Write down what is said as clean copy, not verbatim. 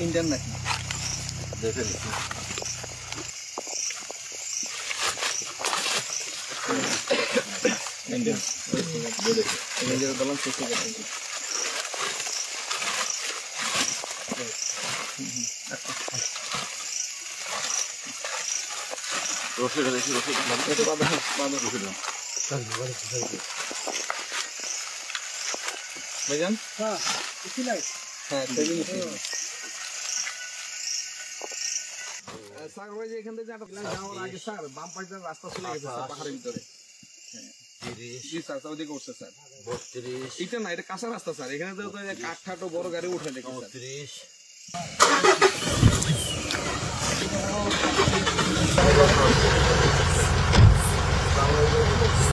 Indian নাকি দেখে Indian দলান চেষ্টা করতে রসিটা দেখি রসিটা ভাইজান হ্যাঁ স্যার ওই যে এখান থেকে যাওয়ার আগে স্যার বাম পাশে রাস্তা চলে গেছে পাহাড়ের ভিতরে এটা না এটা কাঁচা রাস্তা স্যার এখানে তো কাঠ ঠাটো বড় গাড়ি উঠে দেখি 30